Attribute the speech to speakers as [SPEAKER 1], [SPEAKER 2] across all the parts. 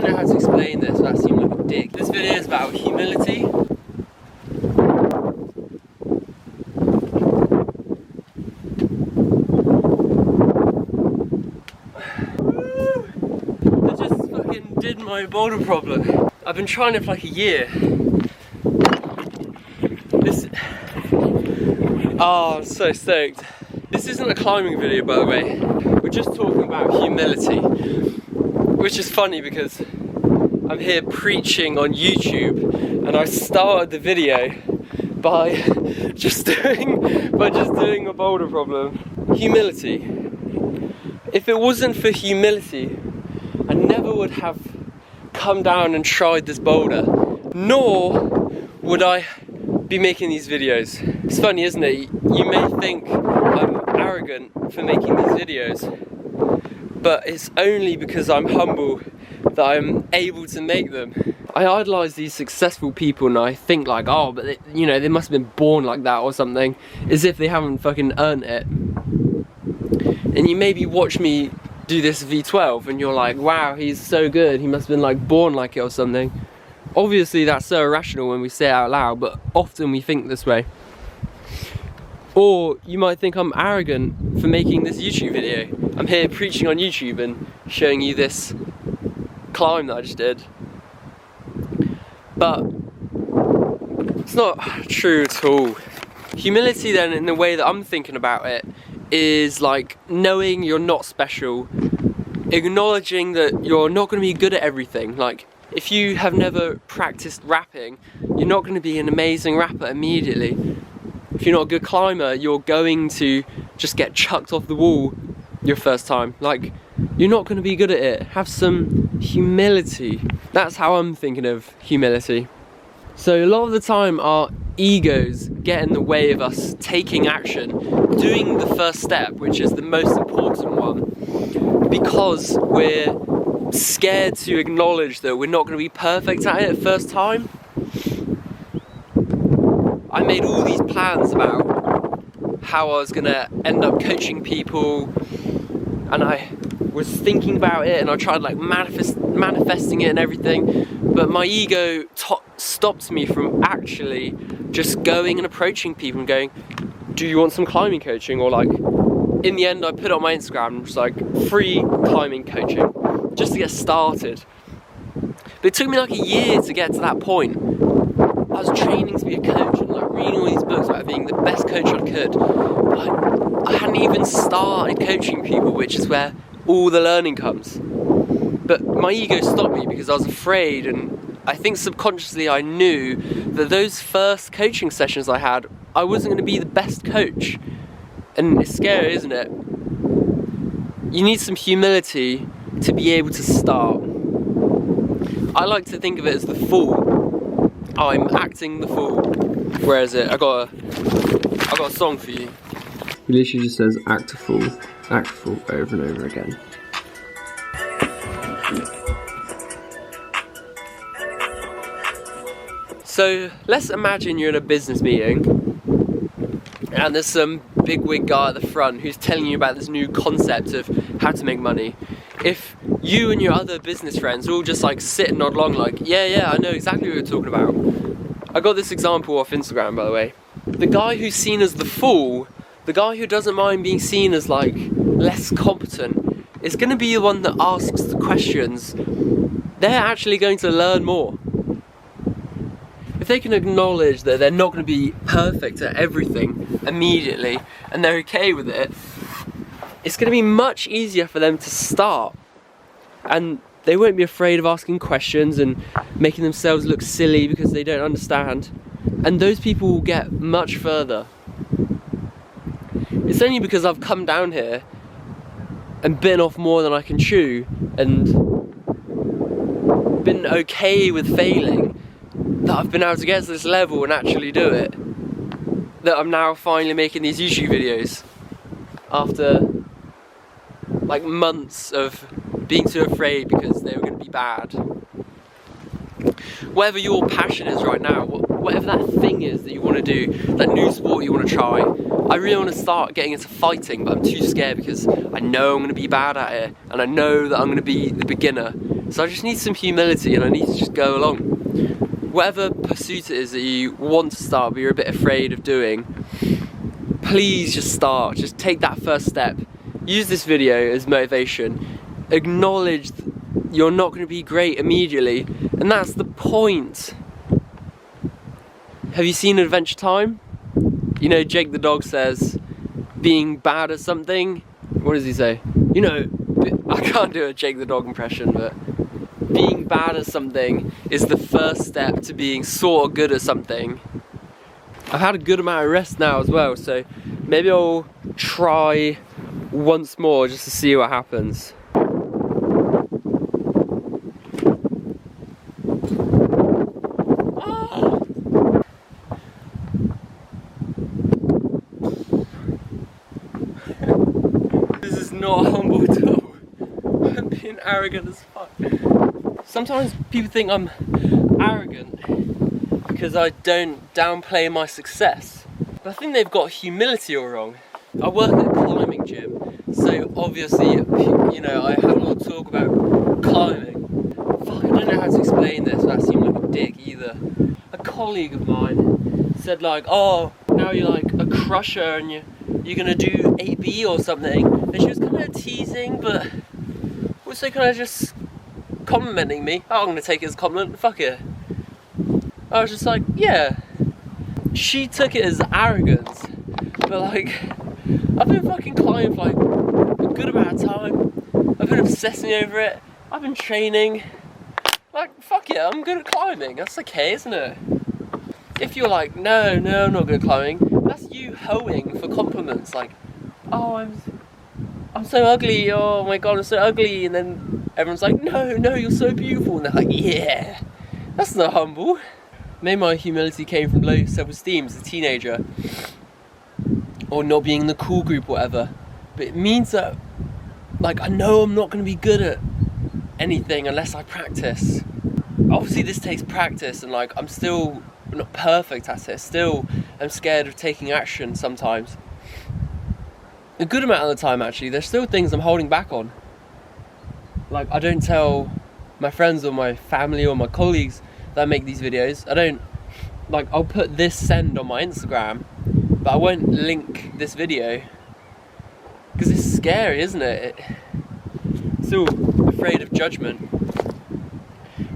[SPEAKER 1] don't know how to explain this without seeming like a dick. This video is about humility. I just fucking did my boulder problem. I've been trying it for like a year. Oh, I'm so stoked. This isn't a climbing video, by the way. We're just talking about humility, which is funny because I'm here preaching on YouTube, and I started the video by just doing a boulder problem. Humility. If it wasn't for humility, I never would have come down and tried this boulder, nor would I be making these videos. It's funny, isn't it? You may think I'm arrogant for making these videos, but it's only because I'm humble that I'm able to make them. I idolize these successful people and I think like, oh, but they, you know, they must have been born like that or something, as if they haven't fucking earned it. And you maybe watch me do this V12 and you're like, wow, he's so good, he must have been like born like it or something. Obviously that's so irrational when we say it out loud, but often we think this way. Or you might think I'm arrogant for making this YouTube video. I'm here preaching on YouTube and showing you this climb that I just did. But it's not true at all. Humility then, in the way that I'm thinking about it, is like knowing you're not special, acknowledging that you're not going to be good at everything. Like, if you have never practiced rapping, you're not going to be an amazing rapper immediately. If you're not a good climber, you're going to just get chucked off the wall your first time. Like, you're not going to be good at it. Have some humility. That's how I'm thinking of humility. So a lot of the time our egos get in the way of us taking action, doing the first step, which is the most important one, because we're scared to acknowledge that we're not going to be perfect at it first time. I made all these plans about how I was going to end up coaching people, and I was thinking about it and I tried like manifesting it and everything, but my ego stopped me from actually just going and approaching people and going, do you want some climbing coaching? Or like, in the end I put it on my Instagram, just like free climbing coaching, just to get started. But it took me like a year to get to that point. I was training to be a coach and like reading all these books about being the best coach I could, but I hadn't even started coaching people, which is where all the learning comes. But my ego stopped me because I was afraid, and I think subconsciously I knew that those first coaching sessions I had, I wasn't going to be the best coach. And it's scary, isn't it? You need some humility to be able to start. I like to think of it as the fool. I'm acting the fool. Where is it? I got a song for you. He literally just says act a fool over and over again. So let's imagine you're in a business meeting and there's some bigwig guy at the front who's telling you about this new concept of how to make money. If you and your other business friends all just like sit and nod along like, yeah, I know exactly what you're talking about. I got this example off Instagram, by the way. The guy who's seen as the fool, the guy who doesn't mind being seen as like less competent, is going to be the one that asks the questions. They're actually going to learn more. If they can acknowledge that they're not going to be perfect at everything immediately and they're okay with it, it's going to be much easier for them to start, and they won't be afraid of asking questions and making themselves look silly because they don't understand, and those people will get much further. It's only because I've come down here and bitten off more than I can chew and been okay with failing that I've been able to get to this level and actually do it, that I'm now finally making these YouTube videos after like months of being too afraid because they were going to be bad. Whatever your passion is right now, whatever that thing is that you want to do, that new sport you want to try, I really want to start getting into fighting, but I'm too scared because I know I'm going to be bad at it and I know that I'm going to be the beginner. So I just need some humility and I need to just go along. Whatever pursuit it is that you want to start but you're a bit afraid of doing, please just start. Just take that first step. Use this video as motivation. Acknowledge you're not going to be great immediately, and that's the point. Have you seen Adventure Time? You know, Jake the dog says, being bad at something, what does he say? You know, I can't do a Jake the dog impression, but being bad at something is the first step to being sort of good at something. I've had a good amount of rest now as well, so maybe I'll try once more just to see what happens. This is not humble at all. I'm being arrogant as fuck. Sometimes people think I'm arrogant because I don't downplay my success. But I think they've got humility all wrong. I work at a climbing gym, so obviously, you know, I have a lot of talk about climbing. Fuck, I don't know how to explain this, that seemed like a dick either. A colleague of mine said like, oh, now you're like a crusher and you're gonna do AB or something. And she was kind of teasing, but also kind of just complimenting me. Oh, I'm gonna take it as a compliment, fuck it. I was just like, yeah. She took it as arrogance, but like, I've been fucking climbing for like a good amount of time. I've been obsessing over it. I've been training. Like, fuck it, I'm good at climbing. That's okay, isn't it? If you're like, no, I'm not good at climbing, that's you hoeing for compliments. Like, oh, I'm so ugly. Oh my god, I'm so ugly. And then everyone's like, no, you're so beautiful. And they're like, yeah, that's not humble. Maybe my humility came from low self-esteem as a teenager, or not being in the cool group or whatever. But it means that, like, I know I'm not going to be good at anything unless I practice. Obviously this takes practice, and like, I'm still not perfect at it. Still, I'm scared of taking action sometimes. A good amount of the time, actually, there's still things I'm holding back on. Like, I don't tell my friends or my family or my colleagues that I make these videos. I don't, like, I'll put this send on my Instagram, but I won't link this video because it's scary, isn't it? Still afraid of judgment,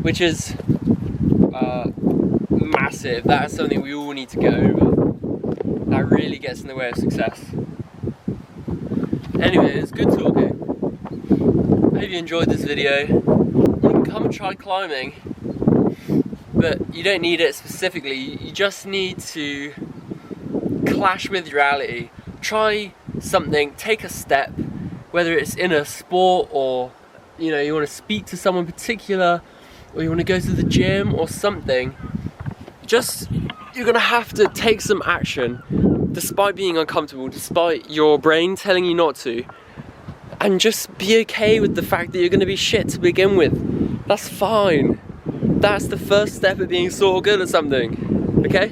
[SPEAKER 1] which is massive. That is something we all need to get over. That really gets in the way of success. Anyway, it's good talking. I hope you enjoyed this video. You can come and try climbing, but you don't need it specifically. You just need to clash with reality. Try something, take a step, whether it's in a sport or, you know, you want to speak to someone particular, or you want to go to the gym or something. Just, you're going to have to take some action despite being uncomfortable, despite your brain telling you not to, and just be okay with the fact that you're going to be shit to begin with. That's fine. That's the first step of being sort of good at something, okay?